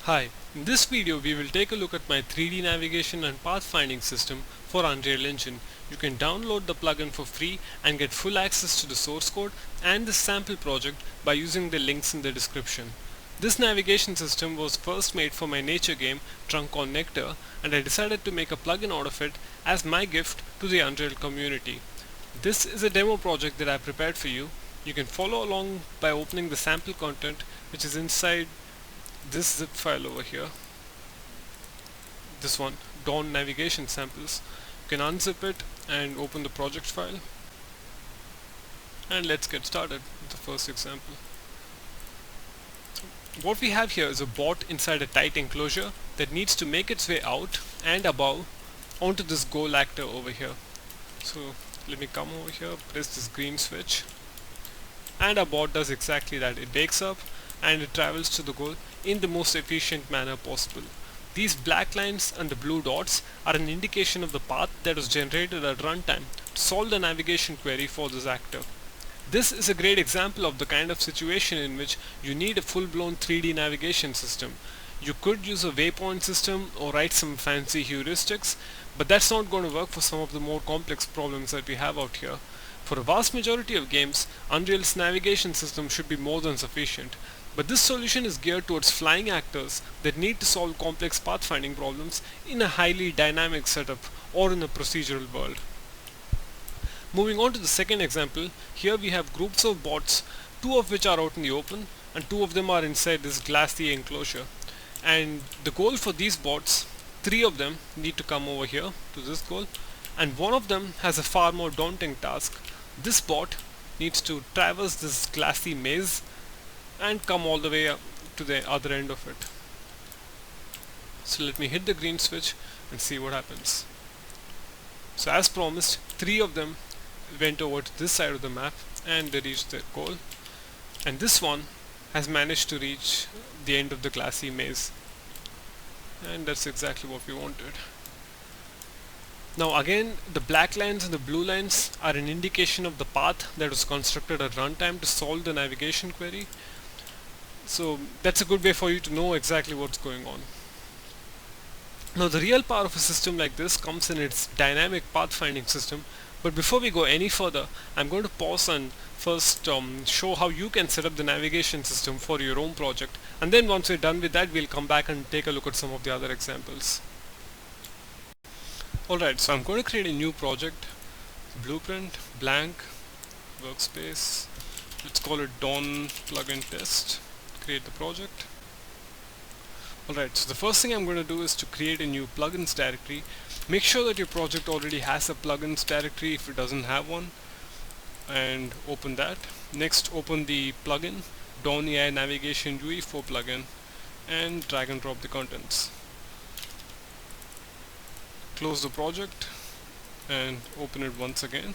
Hi, in this video we will take a look at my 3D navigation and pathfinding system for Unreal Engine. You can download the plugin for free and get full access to the source code and the sample project by using the links in the description. This navigation system was first made for my nature game Trunk on Nectar, and I decided to make a plugin out of it as my gift to the Unreal community. This is a demo project that I prepared for you. You can follow along by opening the sample content which is inside this zip file over here, this one, DoN navigation samples. You can unzip it and open the project file, and let's get started with the first example. What we have here is a bot inside a tight enclosure that needs to make its way out and above onto this goal actor over here. So let me come over here, press this green switch, and our bot does exactly that. It wakes up and it travels to the goal in the most efficient manner possible. These black lines and the blue dots are an indication of the path that was generated at runtime to solve the navigation query for this actor. This is a great example of the kind of situation in which you need a full-blown 3D navigation system. You could use a waypoint system or write some fancy heuristics, but that's not going to work for some of the more complex problems that we have out here. For a vast majority of games, Unreal's navigation system should be more than sufficient. But this solution is geared towards flying actors that need to solve complex pathfinding problems in a highly dynamic setup or in a procedural world. Moving on to the second example, here we have groups of bots, two of which are out in the open and two of them are inside this glassy enclosure. And the goal for these bots, three of them need to come over here to this goal, and one of them has a far more daunting task. This bot needs to traverse this glassy maze and come all the way up to the other end of it. So let me hit the green switch and see what happens. So as promised, three of them went over to this side of the map and they reached their goal, and this one has managed to reach the end of the glassy maze, and that's exactly what we wanted. Now again, the black lines and the blue lines are an indication of the path that was constructed at runtime to solve the navigation query. So that's a good way for you to know exactly what's going on. Now the real power of a system like this comes in its dynamic pathfinding system, but before we go any further, I'm going to pause and first show how you can set up the navigation system for your own project, and then once we're done with that, we'll come back and take a look at some of the other examples. Alright, so I'm going to create a new project, blueprint, blank, workspace, let's call it DoN plugin test. Create the project. Alright, so the first thing I'm going to do is to create a new plugins directory. Make sure that your project already has a plugins directory if it doesn't have one, and open that. Next, open the plugin, DoN AI Navigation UE4 plugin, and drag and drop the contents. Close the project and open it once again.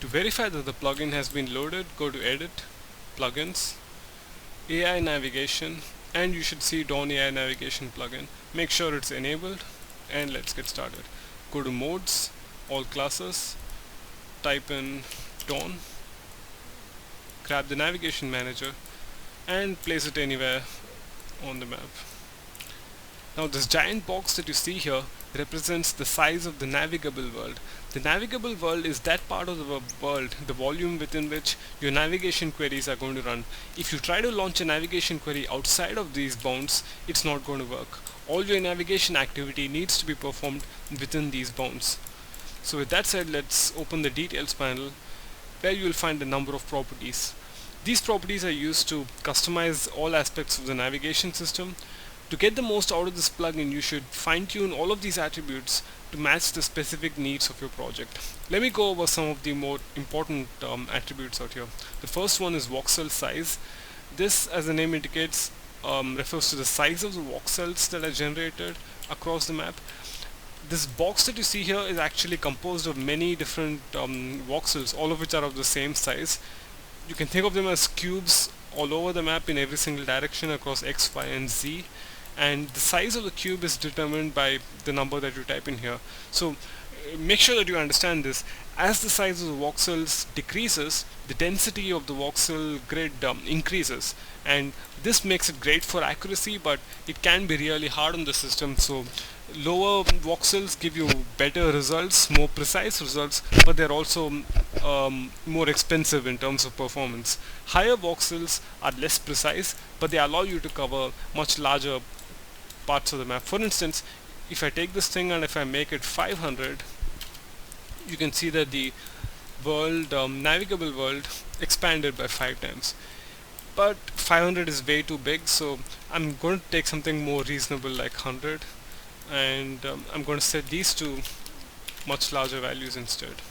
To verify that the plugin has been loaded, go to Edit, Plugins, AI Navigation, and you should see DoN AI Navigation plugin. Make sure it's enabled, and let's get started. Go to Modes, All Classes, type in DoN, grab the navigation manager and place it anywhere on the map. Now this giant box that you see here represents the size of the navigable world. The navigable world is that part of the world, the volume within which your navigation queries are going to run. If you try to launch a navigation query outside of these bounds, it's not going to work. All your navigation activity needs to be performed within these bounds. So with that said, let's open the details panel where you will find a number of properties. These properties are used to customize all aspects of the navigation system. To get the most out of this plugin, you should fine-tune all of these attributes to match the specific needs of your project. Let me go over some of the more important attributes out here. The first one is voxel size. This, as the name indicates, refers to the size of the voxels that are generated across the map. This box that you see here is actually composed of many different voxels, all of which are of the same size. You can think of them as cubes all over the map in every single direction across X, Y, and Z. And the size of the cube is determined by the number that you type in here. So make sure that you understand this. As the size of the voxels decreases, the density of the voxel grid increases, and this makes it great for accuracy, but it can be really hard on the system. So lower voxels give you better results, more precise results, but they're also more expensive in terms of performance. Higher voxels are less precise, but they allow you to cover much larger parts of the map. For instance, if I take this thing and if I make it 500, you can see that the world, navigable world, expanded by 5 times. But 500 is way too big, so I'm going to take something more reasonable like 100, and I'm going to set these to much larger values instead.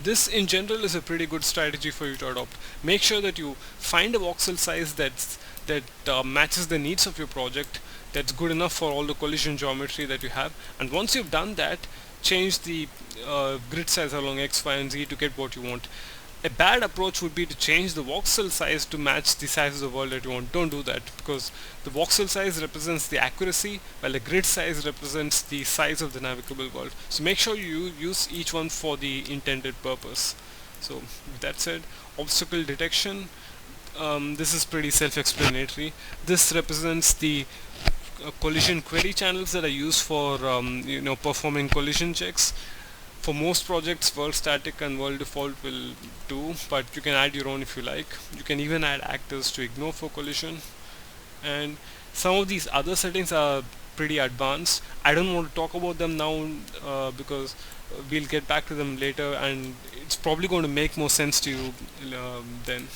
This in general is a pretty good strategy for you to adopt. Make sure that you find a voxel size that matches the needs of your project, that's good enough for all the collision geometry that you have, and once you've done that, change the grid size along X, Y, and Z to get what you want. A bad approach would be to change the voxel size to match the size of the world that you want. Don't do that, because the voxel size represents the accuracy, while the grid size represents the size of the navigable world. So make sure you use each one for the intended purpose. So with that said, obstacle detection, this is pretty self-explanatory. This represents the collision query channels that are used for performing collision checks. For most projects, world static and world default will do, but you can add your own if you like. You can even add actors to ignore for collision, and some of these other settings are pretty advanced. I don't want to talk about them now because we'll get back to them later, and it's probably going to make more sense to you then.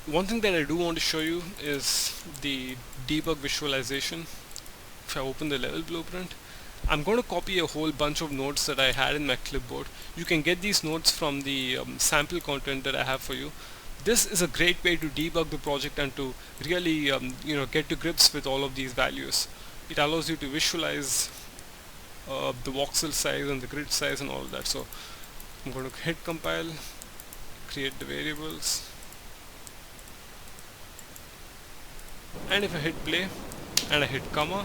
One thing that I do want to show you is the debug visualization. If I open the level blueprint, I'm going to copy a whole bunch of notes that I had in my clipboard. You can get these notes from the sample content that I have for you. This is a great way to debug the project and to really get to grips with all of these values. It allows you to visualize the voxel size and the grid size and all of that. So I'm going to hit compile, create the variables, and if I hit play and I hit comma,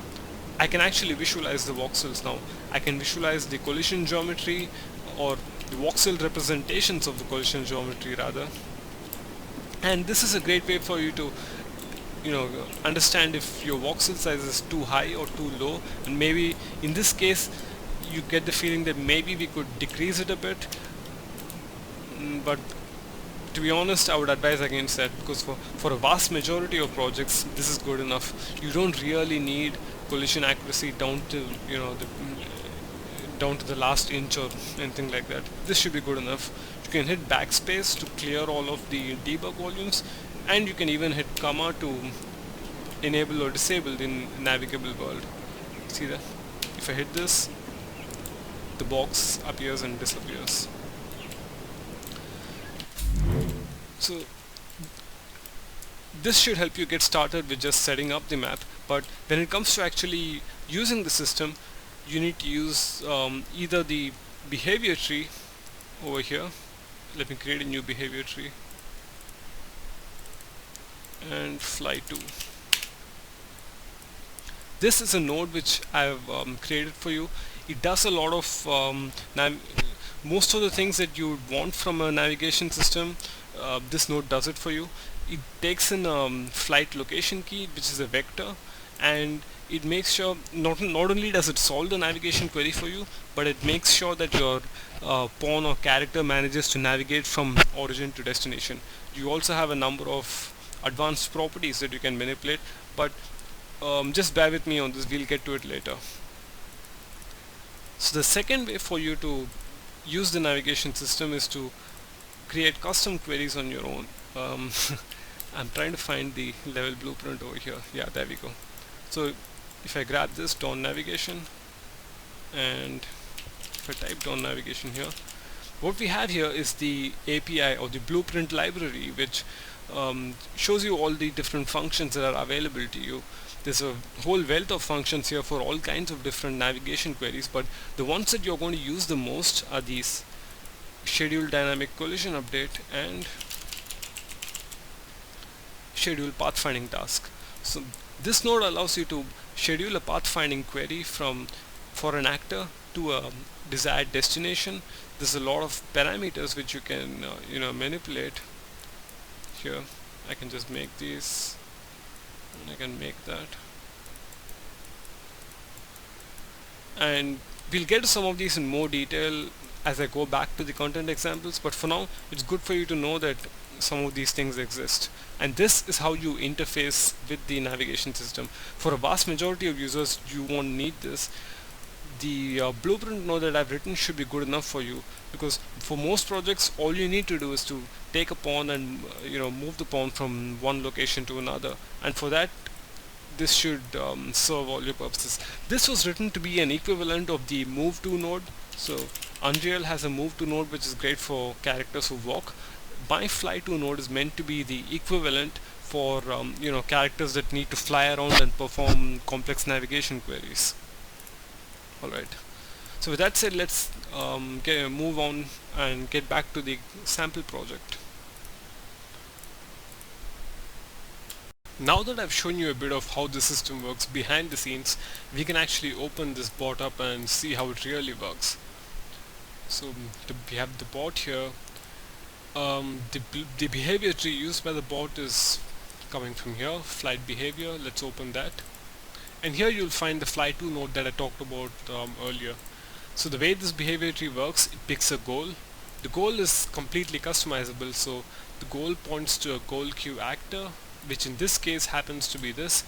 I can actually visualize the voxels now. I can visualize the collision geometry, or the voxel representations of the collision geometry rather. And this is a great way for you to understand if your voxel size is too high or too low, and maybe in this case you get the feeling that maybe we could decrease it a bit, but to be honest, I would advise against that, because for a vast majority of projects this is good enough. You don't really need collision accuracy down to down to the last inch or anything like that. This should be good enough. You can hit backspace to clear all of the debug volumes, and you can even hit comma to enable or disable the navigable world. See that? If I hit this, the box appears and disappears. So this should help you get started with just setting up the map, but when it comes to actually using the system, you need to use either the behavior tree over here. Let me create a new behavior tree and fly 2. This is a node which I've created for you. It does a lot of most of the things that you would want from a navigation system. This node does it for you. It takes in flight location key, which is a vector, and it makes sure not only does it solve the navigation query for you, but it makes sure that your pawn or character manages to navigate from origin to destination. You also have a number of advanced properties that you can manipulate, but just bear with me on this, we'll get to it later. So the second way for you to use the navigation system is to create custom queries on your own. I'm trying to find the level blueprint over here. Yeah, there we go. So if I grab this DoN navigation, and if I type DoN navigation here, what we have here is the API or the blueprint library, which shows you all the different functions that are available to you. There's a whole wealth of functions here for all kinds of different navigation queries, but the ones that you're going to use the most are these: schedule dynamic collision update and schedule pathfinding task. So This node allows you to schedule a pathfinding query for an actor to a desired destination. There's a lot of parameters which you can manipulate here. I can just make these, and I can make that, and we'll get to some of these in more detail as I go back to the content examples, but for now it's good for you to know that some of these things exist, and this is how you interface with the navigation system. For a vast majority of users, you won't need this. The blueprint node that I've written should be good enough for you, because for most projects all you need to do is to take a pawn and move the pawn from one location to another, and for that this should serve all your purposes. This was written to be an equivalent of the move to node. So Unreal has a move to node which is great for characters who walk. My fly to node is meant to be the equivalent for characters that need to fly around and perform complex navigation queries. Alright, so with that said, let's move on and get back to the sample project. Now that I've shown you a bit of how the system works behind the scenes, we can actually open this bot up and see how it really works. So we have the bot here. The behavior tree used by the bot is coming from here, flight behavior. Let's open that. And here you'll find the fly to node that I talked about earlier. So the way this behavior tree works, it picks a goal. The goal is completely customizable, so the goal points to a goal queue actor, which in this case happens to be this.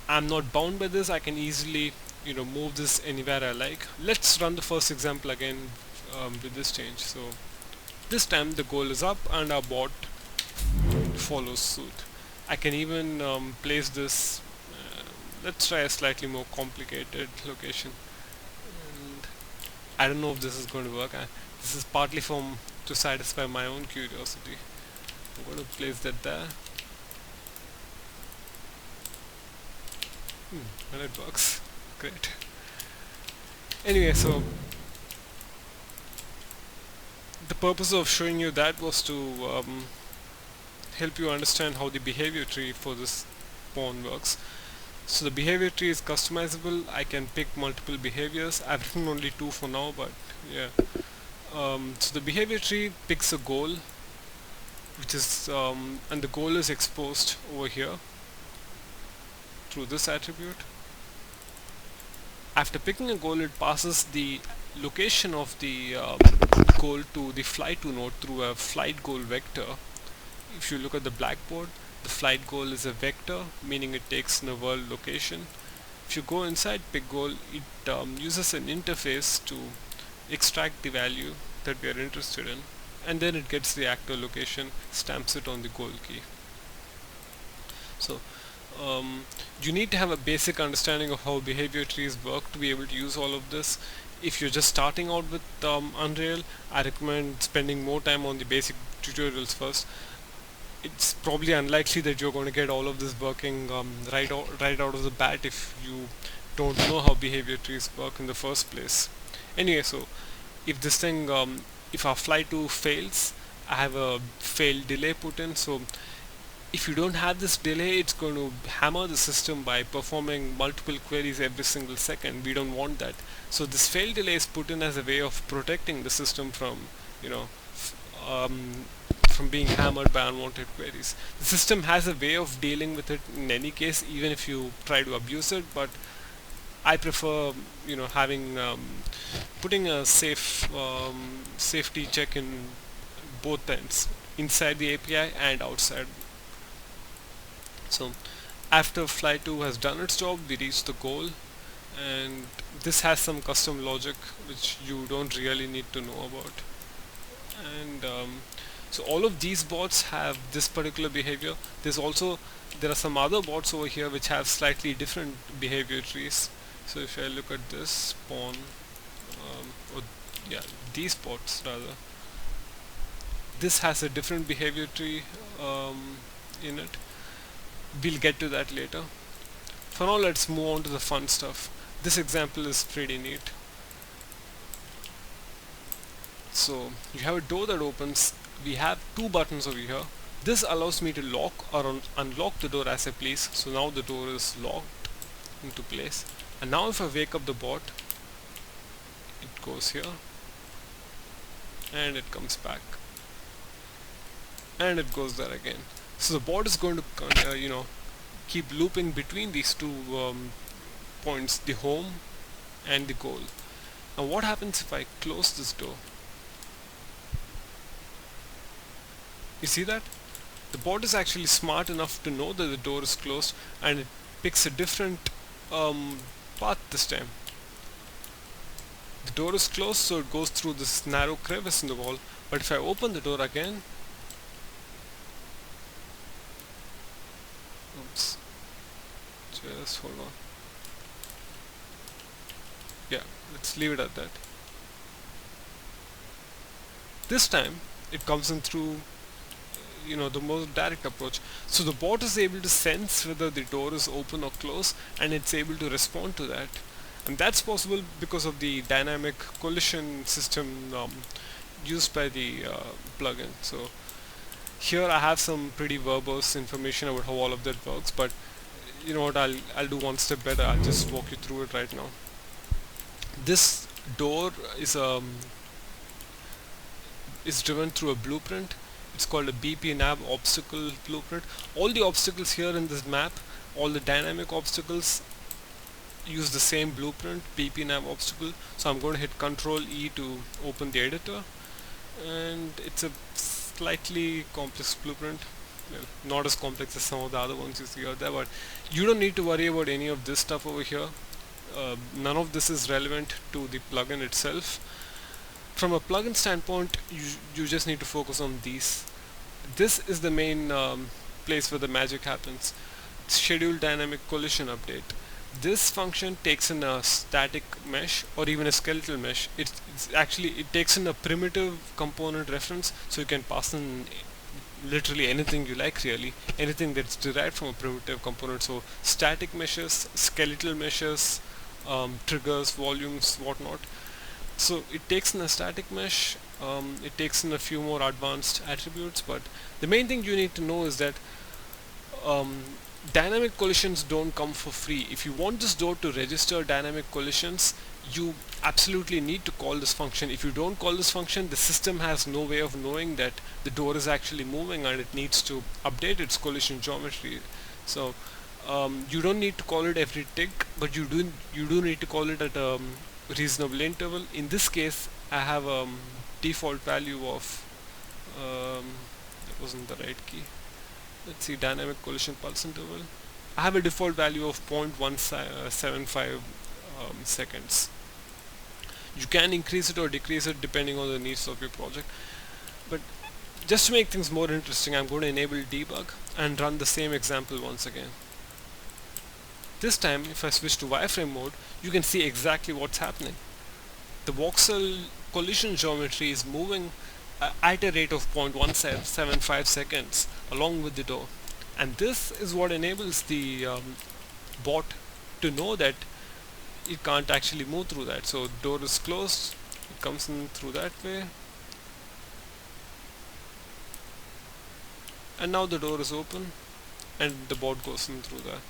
I'm not bound by this. I can easily move this anywhere I like. Let's run the first example again with this change. So this time the goal is up and our bot follows suit. I can even place this, let's try a slightly more complicated location, and I don't know if this is going to work. This is partly to satisfy my own curiosity. I'm going to place that there. And it works. Great. Anyway, so the purpose of showing you that was to help you understand how the behavior tree for this pawn works. So the behavior tree is customizable. I can pick multiple behaviors. I've written only 2 for now, but yeah. So the behavior tree picks a goal, which is and the goal is exposed over here through this attribute. After picking a goal, it passes the location of the goal to the flight to node through a flight goal vector. If you look at the blackboard, the flight goal is a vector, meaning it takes in a world location. If you go inside pick goal, it uses an interface to extract the value that we are interested in, and then it gets the actor location, stamps it on the goal key. So you need to have a basic understanding of how behavior trees work to be able to use all of this. If you're just starting out with Unreal, I recommend spending more time on the basic tutorials first. It's probably unlikely that you're going to get all of this working right out of the bat if you don't know how behavior trees work in the first place. Anyway, so if this thing, if our fly to fails, I have a fail delay put in. So if you don't have this delay, it's going to hammer the system by performing multiple queries every single second. We don't want that. So this fail delay is put in as a way of protecting the system from from being hammered by unwanted queries. The system has a way of dealing with it in any case, even if you try to abuse it, but I prefer having putting a safety check in both ends, inside the API and outside. So after fly 2 has done its job, we reach the goal, and this has some custom logic which you don't really need to know about. And so all of these bots have this particular behavior. There are some other bots over here which have slightly different behavior trees. So if I look at this pawn, these bots rather, this has a different behavior tree in it. We'll get to that later. For now, let's move on to the fun stuff. This example is pretty neat. So you have a door that opens. We have 2 buttons over here. This allows me to lock or unlock the door as I please. So now the door is locked into place, and now if I wake up the bot, it goes here and it comes back and it goes there again. So the bot is going to keep looping between these two points, the home and the goal. Now what happens if I close this door? You see that? The bot is actually smart enough to know that the door is closed, and it picks a different path this time. The door is closed, so it goes through this narrow crevice in the wall, but if I open the door again, oops, just hold on. Yeah, let's leave it at that. This time it comes in through the most direct approach. So the bot is able to sense whether the door is open or closed, and it's able to respond to that. And that's possible because of the dynamic collision system used by the plugin. So here I have some pretty verbose information about how all of that works, but you know what, I'll do one step better. I'll just walk you through it right now. This door is driven through a blueprint. It's called a BP nav obstacle blueprint. All the obstacles here in this map, all the dynamic obstacles, use the same blueprint, BP nav obstacle. So I'm going to hit Control E to open the editor, and it's a slightly complex blueprint. Well, not as complex as some of the other ones you see out there, but you don't need to worry about any of this stuff over here. None of this is relevant to the plugin itself. From a plugin standpoint, you just need to focus on these. This is the main place where the magic happens. Schedule dynamic collision update. This function takes in a static mesh or even a skeletal mesh. It takes in a primitive component reference, so you can pass in literally anything you like, really, anything that's derived from a primitive component. So static meshes, skeletal meshes, triggers, volumes, whatnot. So it takes in a static mesh, it takes in a few more advanced attributes, but the main thing you need to know is that dynamic collisions don't come for free. If you want this door to register dynamic collisions, you absolutely need to call this function. If you don't call this function, the system has no way of knowing that the door is actually moving, and it needs to update its collision geometry. So you don't need to call it every tick, but you do need to call it at a reasonable interval. In this case, I have a default value of that wasn't the right key. Let's see, dynamic collision pulse interval. I have a default value of 0.175 seconds. You can increase it or decrease it depending on the needs of your project, but just to make things more interesting, I'm going to enable debug and run the same example once again. This time, if I switch to wireframe mode, you can see exactly what's happening. The voxel collision geometry is moving at a rate of 0.175 seconds along with the door, and this is what enables the bot to know that it can't actually move through that. So door is closed, it comes in through that way, and now the door is open and the bot goes in through that.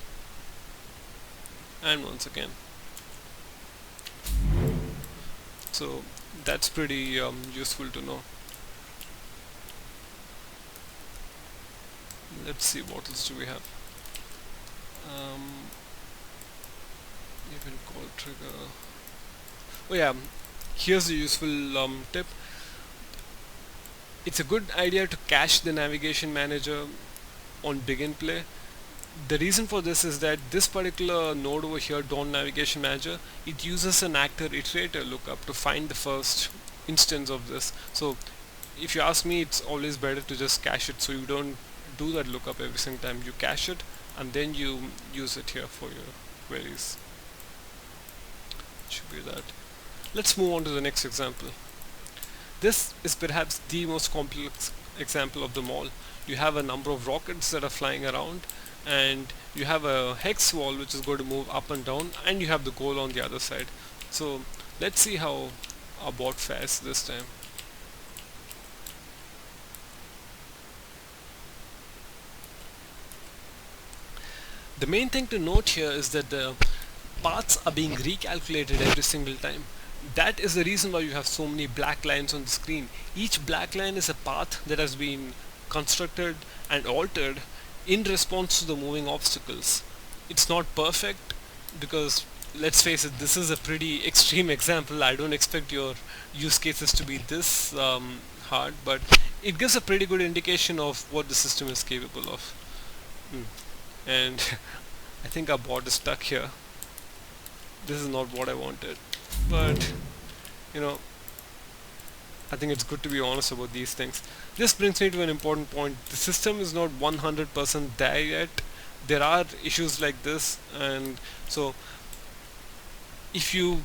And once again. So that's pretty useful to know. Let's see, what else do we have? Even call trigger. Oh yeah, here's the useful tip. It's a good idea to cache the navigation manager on begin play. The reason for this is that this particular node over here, DoN navigation manager, it uses an actor iterator lookup to find the first instance of this. So if you ask me, it's always better to just cache it, so you don't do that lookup every single time. You cache it and then you use it here for your queries. Should be that. Let's move on to the next example. This is perhaps the most complex example of them all. You have a number of rockets that are flying around, and you have a hex wall which is going to move up and down, and you have the goal on the other side. So let's see how our bot fares this time. The main thing to note here is that the paths are being recalculated every single time. That is the reason why you have so many black lines on the screen. Each black line is a path that has been constructed and altered in response to the moving obstacles. It's not perfect because, let's face it, this is a pretty extreme example. I don't expect your use cases to be this hard, but it gives a pretty good indication of what the system is capable of. And I think our bot is stuck here. This is not what I wanted, but you know, I think it's good to be honest about these things. This brings me to an important point. The system is not 100% there yet. There are issues like this, and so if you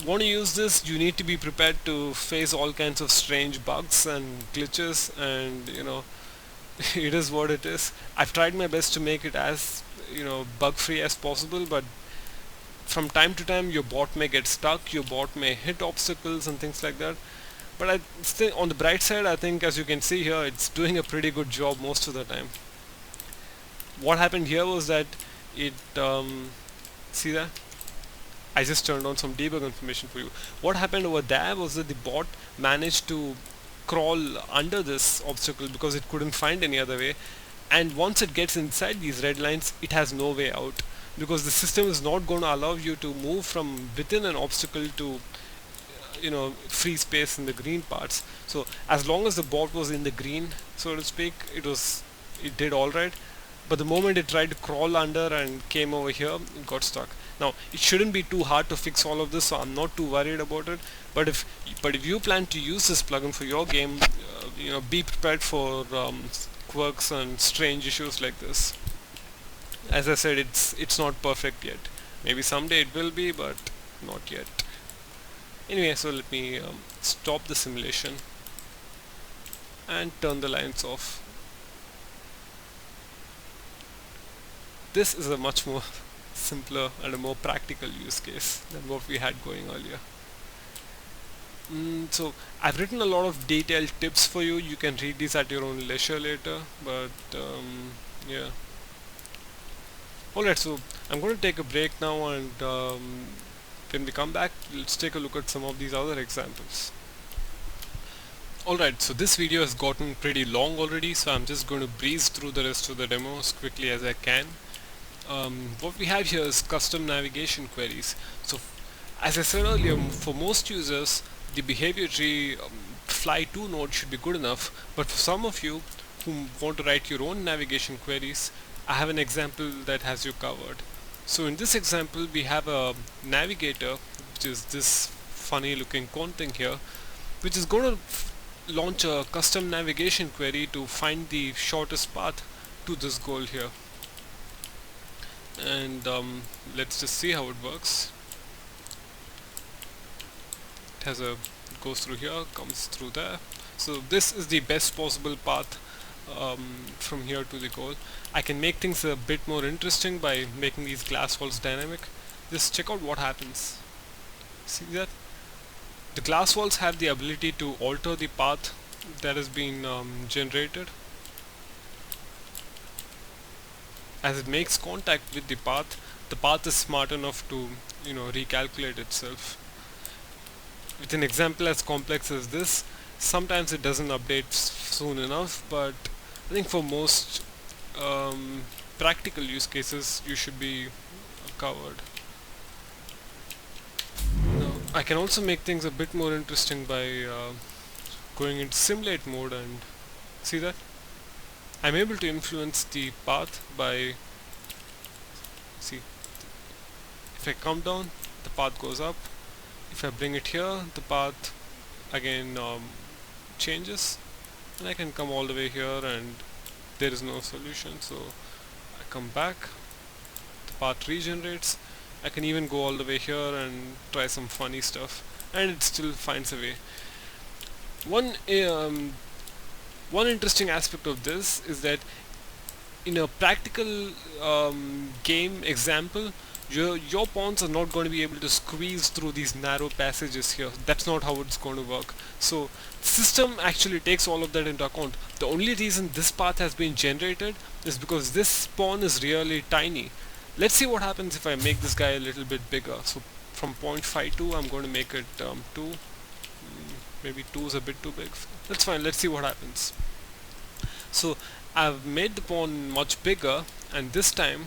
want to use this, you need to be prepared to face all kinds of strange bugs and glitches, and you know, it is what it is. I've tried my best to make it as, you know, bug free as possible, but from time to time your bot may get stuck, your bot may hit obstacles and things like that. But I still, on the bright side, I think, as you can see here, it's doing a pretty good job most of the time. What happened here was that it see that I just turned on some debug information for you. What happened over there was that the bot managed to crawl under this obstacle because it couldn't find any other way, and once it gets inside these red lines, it has no way out, because the system is not going to allow you to move from within an obstacle to, you know, free space in the green parts. So as long as the bot was in the green, so to speak, it did all right. But the moment it tried to crawl under and came over here, it got stuck. Now it shouldn't be too hard to fix all of this, so I'm not too worried about it. But if you plan to use this plugin for your game, you know, be prepared for quirks and strange issues like this. As I said, it's not perfect yet. Maybe someday it will be, but not yet. Anyway, so let me stop the simulation and turn the lines off. This is a much more simpler and a more practical use case than what we had going earlier. So I've written a lot of detailed tips for you. You can read these at your own leisure later, but yeah. Alright, so I'm going to take a break now, and when we come back, let's take a look at some of these other examples. Alright, so this video has gotten pretty long already, so I'm just going to breeze through the rest of the demo as quickly as I can. What we have here is custom navigation queries. So as I said earlier, for most users, the behavior tree fly to node should be good enough, but for some of you who want to write your own navigation queries, I have an example that has you covered. So in this example, we have a navigator, which is this funny looking cone thing here, which is going to launch a custom navigation query to find the shortest path to this goal here. And let's just see how it works. It goes through here, comes through there. So this is the best possible path from here to the goal. I can make things a bit more interesting by making these glass walls dynamic. Just check out what happens. See that? The glass walls have the ability to alter the path that has been generated. As it makes contact with the path is smart enough to, you know, recalculate itself. With an example as complex as this, sometimes it doesn't update soon enough, but I think for most practical use cases you should be covered. Now, I can also make things a bit more interesting by going into simulate mode, and see that? I'm able to influence the path by, see, if I come down, the path goes up. If I bring it here, the path again changes, and I can come all the way here and there is no solution. So I come back, the path regenerates. I can even go all the way here and try some funny stuff, and it still finds a way. One interesting aspect of this is that in a practical game example, Your pawns are not going to be able to squeeze through these narrow passages here. That's not how it's going to work. So system actually takes all of that into account. The only reason this path has been generated is because this pawn is really tiny. Let's see what happens if I make this guy a little bit bigger. So from 0.52 I'm going to make it 2. Maybe 2 is a bit too big. That's fine, let's see what happens. So I've made the pawn much bigger, and this time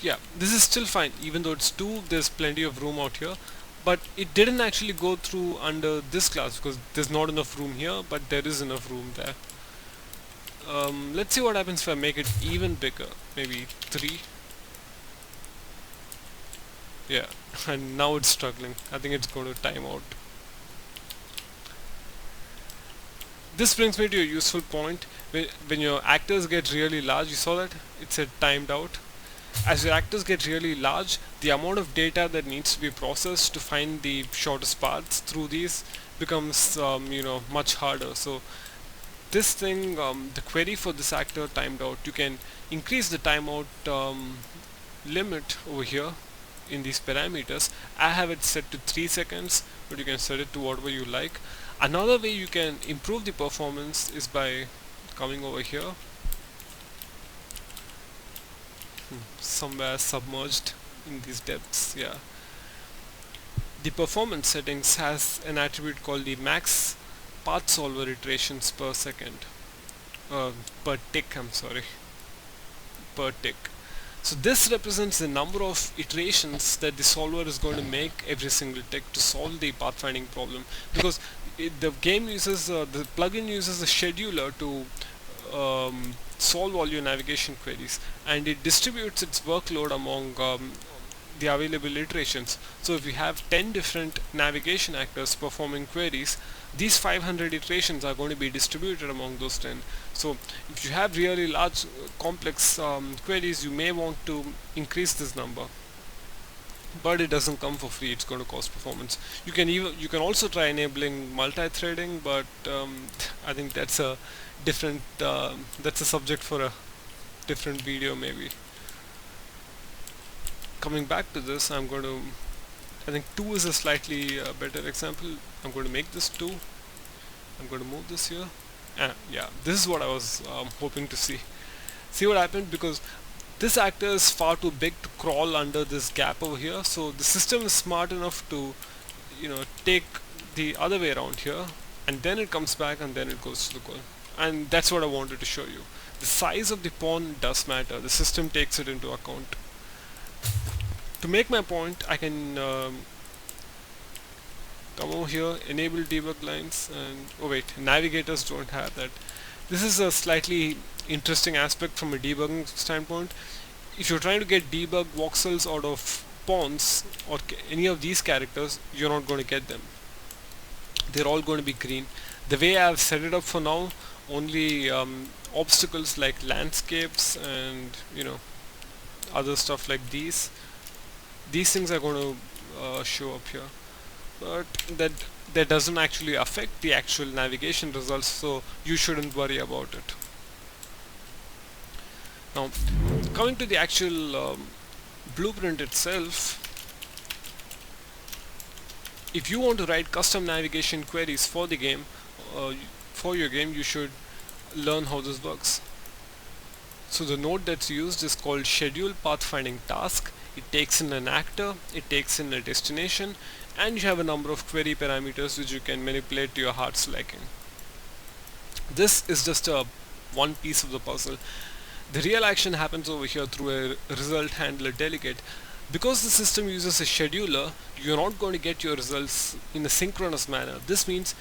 yeah, this is still fine. Even though it's 2, there's plenty of room out here, but it didn't actually go through under this class because there's not enough room here, but there is enough room there. Let's see what happens if I make it even bigger, maybe 3. Yeah, and now it's struggling. I think it's going to time out. This brings me to a useful point. When your actors get really large, you saw that? It said timed out. As your actors get really large, the amount of data that needs to be processed to find the shortest paths through these becomes much harder. So this thing, the query for this actor timed out, you can increase the timeout limit over here in these parameters. I have it set to 3 seconds, but you can set it to whatever you like. Another way you can improve the performance is by coming over here, somewhere submerged in these depths. Yeah, the performance settings has an attribute called the max path solver iterations per second, per tick, I'm sorry, per tick. So this represents the number of iterations that the solver is going to make every single tick to solve the pathfinding problem, because the game uses the plugin uses a scheduler to solve all your navigation queries, and it distributes its workload among the available iterations. So if you have 10 different navigation actors performing queries, these 500 iterations are going to be distributed among those 10. So if you have really large complex queries, you may want to increase this number, but it doesn't come for free. It's going to cost performance. You can also try enabling multi-threading, but I think that's a different that's a subject for a different video maybe. Coming back to this, I think 2 is a slightly better example. I'm going to make this 2. I'm going to move this here. Yeah, this is what I was hoping to see. See what happened, because this actor is far too big to crawl under this gap over here. So the system is smart enough to, take the other way around here, and then it comes back and then it goes to the goal. And that's what I wanted to show you. The size of the pawn does matter. The system takes it into account. To make my point, I can come over here, enable debug lines, and oh wait, navigators don't have that. This is a slightly interesting aspect from a debugging standpoint. If you're trying to get debug voxels out of pawns or any of these characters, you're not going to get them. They're all going to be green. The way I've set it up for now, only obstacles like landscapes and other stuff like these things are going to show up here, but that doesn't actually affect the actual navigation results, so you shouldn't worry about it. Now coming to the actual blueprint itself, if you want to write custom navigation queries for the game, for your game, you should learn how this works. So the node that's used is called schedule pathfinding task. It takes in an actor, it takes in a destination, and you have a number of query parameters which you can manipulate to your heart's liking. This is just one piece of the puzzle. The real action happens over here through a result handler delegate. Because the system uses a scheduler, you're not going to get your results in a synchronous manner. This means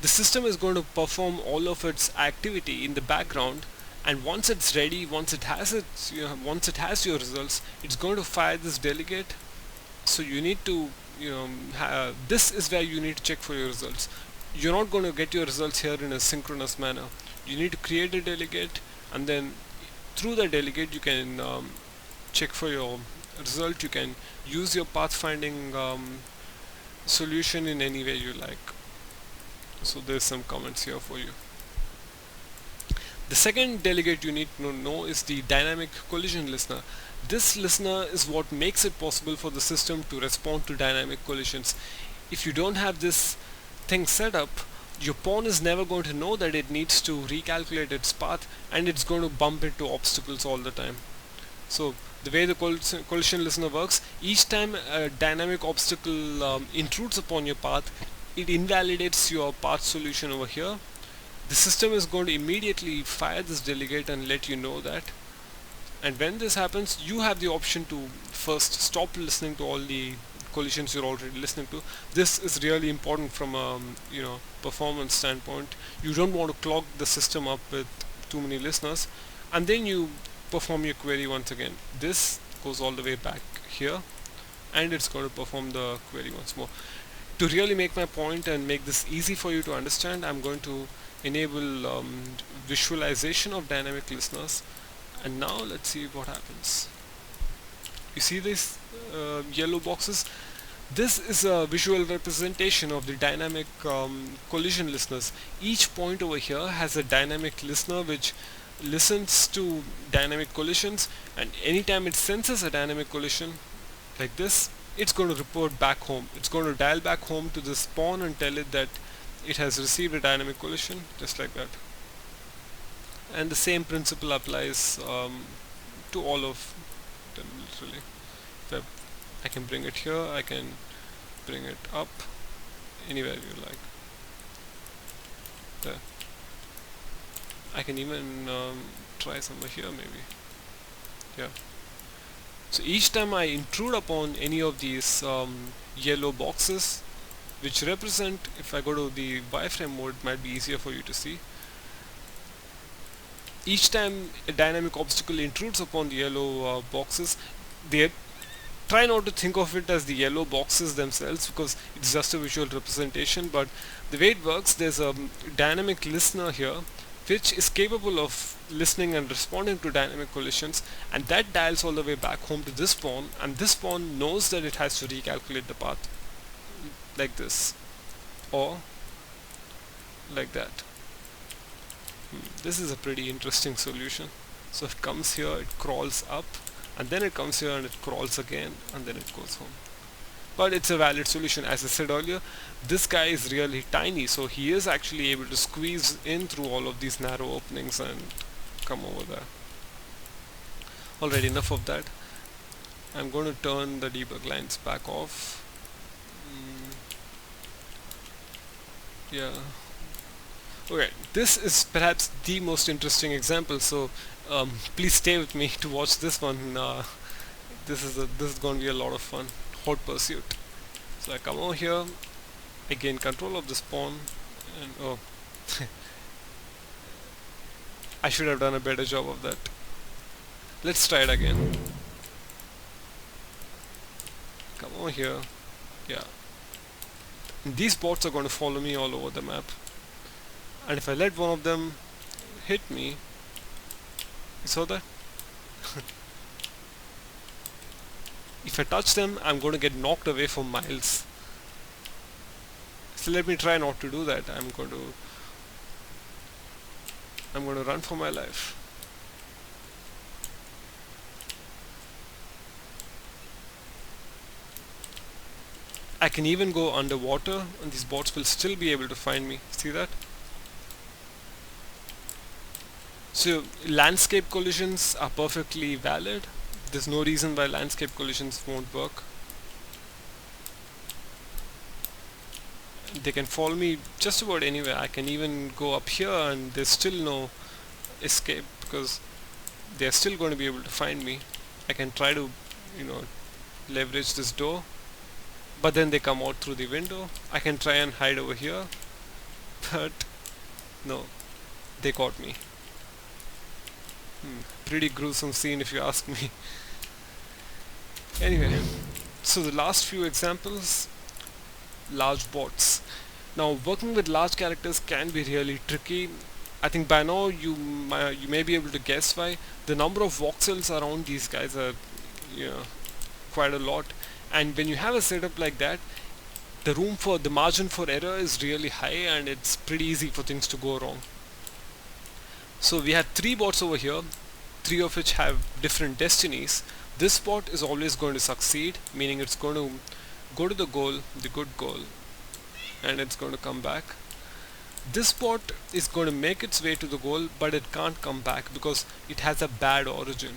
the system is going to perform all of its activity in the background, and once it's ready, once it has your results, it's going to fire this delegate. So you need to this is where you need to check for your results. You're not going to get your results here in a synchronous manner. You need to create a delegate, and then through the delegate you can check for your result. You can use your pathfinding solution in any way you like. So there's some comments here for you. The second delegate you need to know is the dynamic collision listener. This listener is what makes it possible for the system to respond to dynamic collisions. If you don't have this thing set up, your pawn is never going to know that it needs to recalculate its path, and it's going to bump into obstacles all the time. So the way the collision listener works, each time a dynamic obstacle intrudes upon your path, it invalidates your path solution over here. The system is going to immediately fire this delegate and let you know that. And when this happens, you have the option to first stop listening to all the collisions you're already listening to. This is really important from a performance standpoint. You don't want to clog the system up with too many listeners, and then you perform your query once again. This goes all the way back here, and it's going to perform the query once more. To really make my point and make this easy for you to understand, I'm going to enable visualization of dynamic listeners, and now let's see what happens. You see these yellow boxes? This is a visual representation of the dynamic collision listeners. Each point over here has a dynamic listener which listens to dynamic collisions, and anytime it senses a dynamic collision like this, it's going to report back home. It's going to dial back home to this pawn and tell it that it has received a dynamic collision, just like that. And the same principle applies to all of them, literally. If I can bring it here, I can bring it up anywhere you like. There. I can even try somewhere here, maybe. Yeah. So each time I intrude upon any of these yellow boxes, which represent, if I go to the wireframe mode, it might be easier for you to see. Each time a dynamic obstacle intrudes upon the yellow boxes, they try not to think of it as the yellow boxes themselves, because it's just a visual representation, but the way it works, there's a dynamic listener here which is capable of listening and responding to dynamic collisions, and that dials all the way back home to this pawn, and this pawn knows that it has to recalculate the path like this or like that. This is a pretty interesting solution. So it comes here, it crawls up, and then it comes here and it crawls again, and then it goes home. But it's a valid solution. As I said earlier, this guy is really tiny, so he is actually able to squeeze in through all of these narrow openings and come over there. Alright, enough of that. I'm going to turn the debug lines back off. Yeah. Okay, this is perhaps the most interesting example, so please stay with me to watch this one. This is going to be a lot of fun. Hot pursuit. So I come over here, I gain control of this pawn, and oh, I should have done a better job of that. Let's try it again. Come over here. Yeah. And these bots are going to follow me all over the map. And if I let one of them hit me, you saw that? If I touch them, I'm going to get knocked away for miles. So let me try not to do that. I'm going to run for my life. I can even go underwater, and these bots will still be able to find me. See that? So landscape collisions are perfectly valid. There's no reason why landscape collisions won't work. They can follow me just about anywhere. I can even go up here and there's still no escape, because they're still going to be able to find me. I can try to, leverage this door, but then they come out through the window. I can try and hide over here, but no, they caught me. Pretty gruesome scene if you ask me. Anyway, so the last few examples, large bots. Now working with large characters can be really tricky. I think by now you may be able to guess why. The number of voxels around these guys are quite a lot, and when you have a setup like that, the margin for error is really high, and it's pretty easy for things to go wrong. So we had 3 bots over here, 3 of which have different destinies. This bot is always going to succeed, meaning it's going to go to the goal, the good goal, and it's going to come back. This bot is going to make its way to the goal, but it can't come back because it has a bad origin.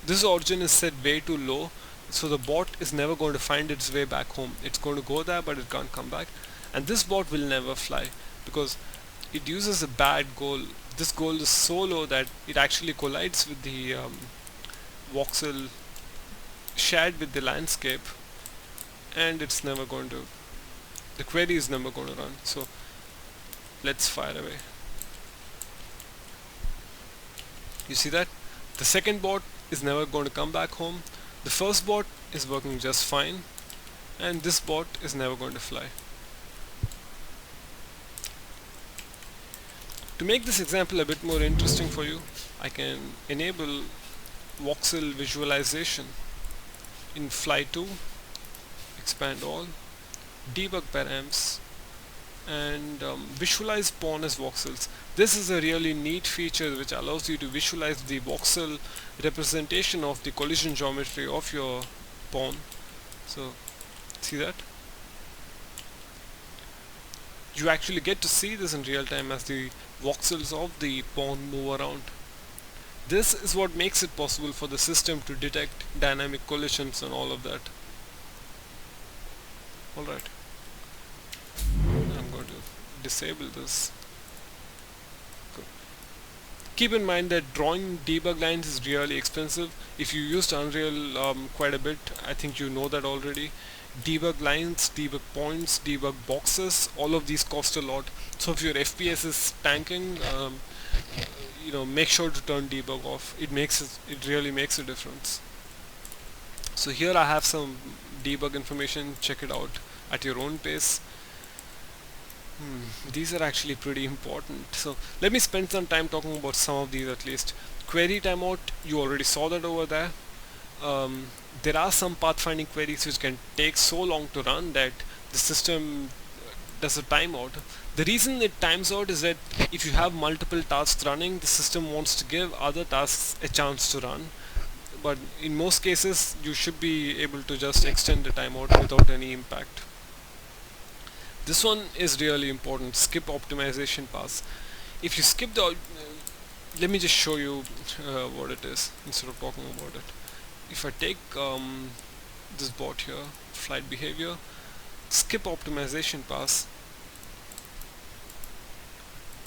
This origin is set way too low, so the bot is never going to find its way back home. It's going to go there, but it can't come back. And this bot will never fly because it uses a bad goal. This goal is so low that it actually collides with the voxel shared with the landscape, and it's never going to, the query is never going to run. So let's fire away. You see that? The second bot is never going to come back home. The first bot is working just fine, and this bot is never going to fly. To make this example a bit more interesting for you, I can enable Voxel Visualization in Fly 2, expand all, debug params, and visualize pawn as voxels. This is a really neat feature which allows you to visualize the voxel representation of the collision geometry of your pawn. So see that? You actually get to see this in real time as the voxels of the pawn move around. This is what makes it possible for the system to detect dynamic collisions and all of that. Alright, I'm going to disable this. Good. Keep in mind that drawing debug lines is really expensive. If you used Unreal quite a bit, I think you know that already. Debug lines, debug points, debug boxes, all of these cost a lot. So if your FPS is tanking, make sure to turn debug off. It really makes a difference. So here I have some debug information. Check it out at your own pace. These are actually pretty important. So let me spend some time talking about some of these at least. Query timeout, you already saw that over there. There are some pathfinding queries which can take so long to run that the system does a timeout. The reason it times out is that if you have multiple tasks running, the system wants to give other tasks a chance to run. But in most cases, you should be able to just extend the timeout without any impact. This one is really important, skip optimization pass. If you skip the, let me just show you what it is instead of talking about it. If I take this bot here, flight behavior, skip optimization pass.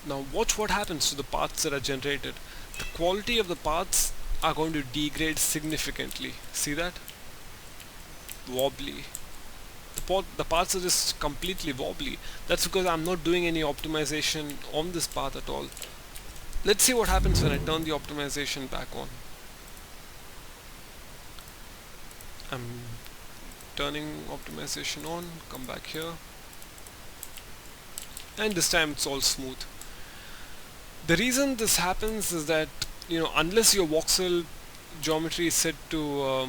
Now watch what happens to the paths that are generated. The quality of the paths are going to degrade significantly. See that? Wobbly. The paths are just completely wobbly. That's because I'm not doing any optimization on this path at all. Let's see what happens when I turn the optimization back on. I'm turning optimization on, come back here, and this time it's all smooth. The reason this happens is that, unless your voxel geometry is set to,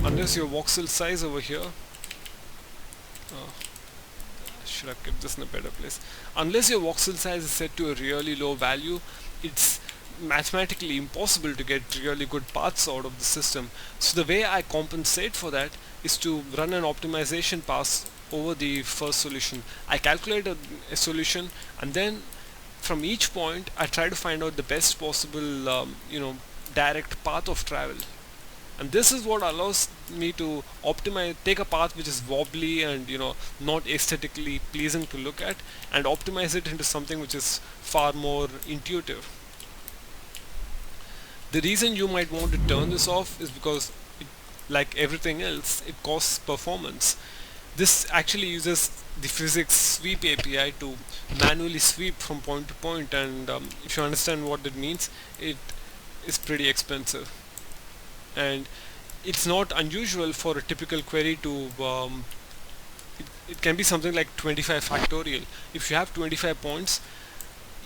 unless your voxel size over here, should have kept this in a better place. Unless your voxel size is set to a really low value, it's mathematically impossible to get really good paths out of the system. So the way I compensate for that is to run an optimization pass over the first solution. I calculate a solution, and then from each point I try to find out the best possible direct path of travel. And this is what allows me to take a path which is wobbly and not aesthetically pleasing to look at, and optimize it into something which is far more intuitive. The reason you might want to turn this off is because like everything else, it costs performance. This actually uses the physics sweep API to manually sweep from point to point, and if you understand what that means, it is pretty expensive. And it's not unusual for a typical query to it can be something like 25 factorial. If you have 25 points,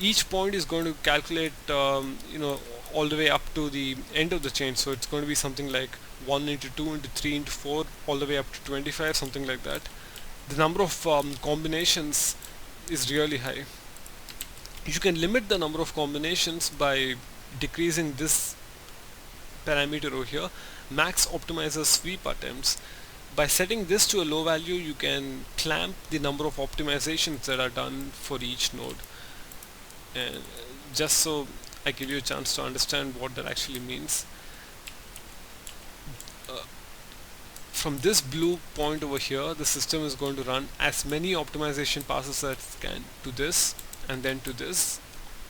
each point is going to calculate all the way up to the end of the chain. So it's going to be something like 1 into 2 into 3 into 4 all the way up to 25, something like that. The number of combinations is really high. You can limit the number of combinations by decreasing this parameter over here, max optimizer sweep attempts. By setting this to a low value, you can clamp the number of optimizations that are done for each node. And just so I give you a chance to understand what that actually means, from this blue point over here, the system is going to run as many optimization passes as it can to this and then to this,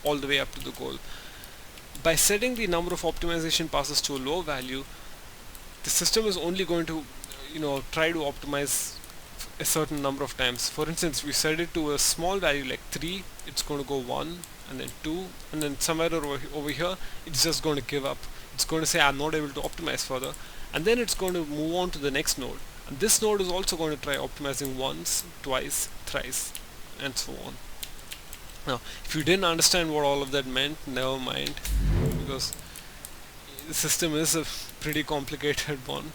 all the way up to the goal. By setting the number of optimization passes to a low value, the system is only going to try to optimize a certain number of times. For instance, we set it to a small value like 3, it's going to go 1 and then 2, and then somewhere over here it's just going to give up. It's going to say I'm not able to optimize further, and then it's going to move on to the next node, and this node is also going to try optimizing once, twice, thrice, and so on. Now if you didn't understand what all of that meant, never mind, because the system is a pretty complicated one.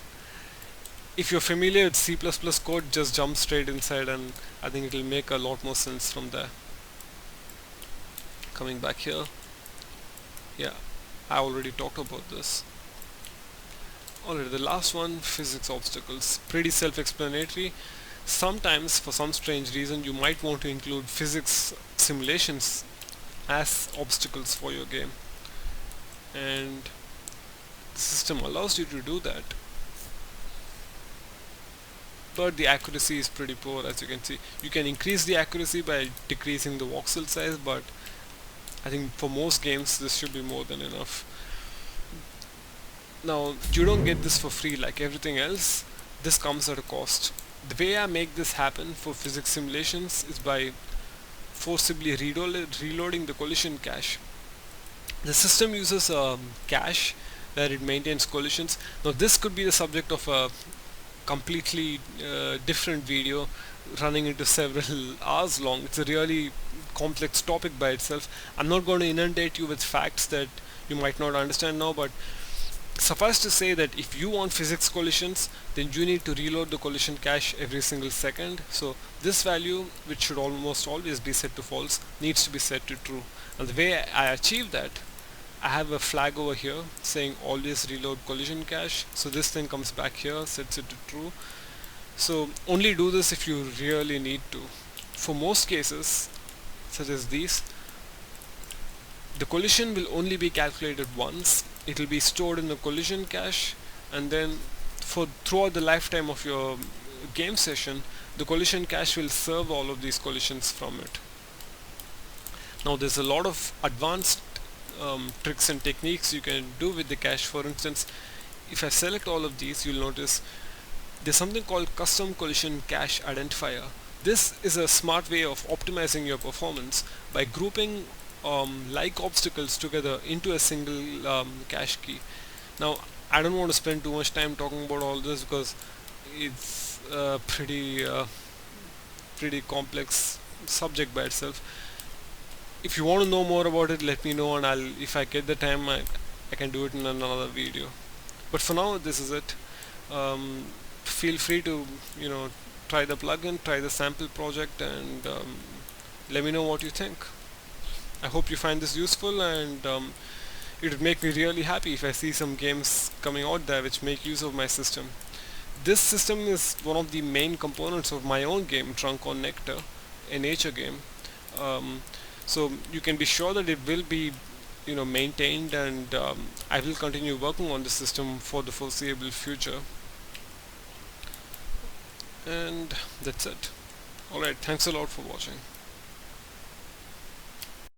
If you're familiar with C++ code, just jump straight inside and I think it'll make a lot more sense from there. Coming back here, yeah, I already talked about this. Alright, the last one, physics obstacles. Pretty self-explanatory. Sometimes, for some strange reason, you might want to include physics simulations as obstacles for your game, and the system allows you to do that, but the accuracy is pretty poor. As you can see, you can increase the accuracy by decreasing the voxel size, but I think for most games this should be more than enough. Now you don't get this for free like everything else. This comes at a cost. The way I make this happen for physics simulations is by forcibly reloading the collision cache. The system uses a cache where it maintains collisions. Now this could be the subject of a completely different video running into several hours long. It's a really complex topic by itself. I'm not going to inundate you with facts that you might not understand now, but suffice to say that if you want physics collisions, then you need to reload the collision cache every single second. So this value, which should almost always be set to false, needs to be set to true. And the way I achieve that, I have a flag over here saying always reload collision cache. So this then comes back here, sets it to true. So only do this if you really need to. For most cases, such as these, the collision will only be calculated once. It will be stored in the collision cache, and then throughout the lifetime of your game session, the collision cache will serve all of these collisions from it. Now there's a lot of advanced tricks and techniques you can do with the cache. For instance, if I select all of these, you'll notice there's something called custom collision cache identifier. This is a smart way of optimizing your performance by grouping like obstacles together into a single cache key. Now I don't want to spend too much time talking about all this because it's a pretty complex subject by itself. If you want to know more about it, let me know, and if I get the time, I can do it in another video. But for now, this is it. Feel free to try the plugin, try the sample project, and let me know what you think. I hope you find this useful, and it would make me really happy if I see some games coming out there which make use of my system. This system is one of the main components of my own game, Drunk on Nectar, a nature game. So you can be sure that it will be maintained, and I will continue working on the system for the foreseeable future. And that's it. Alright, thanks a lot for watching.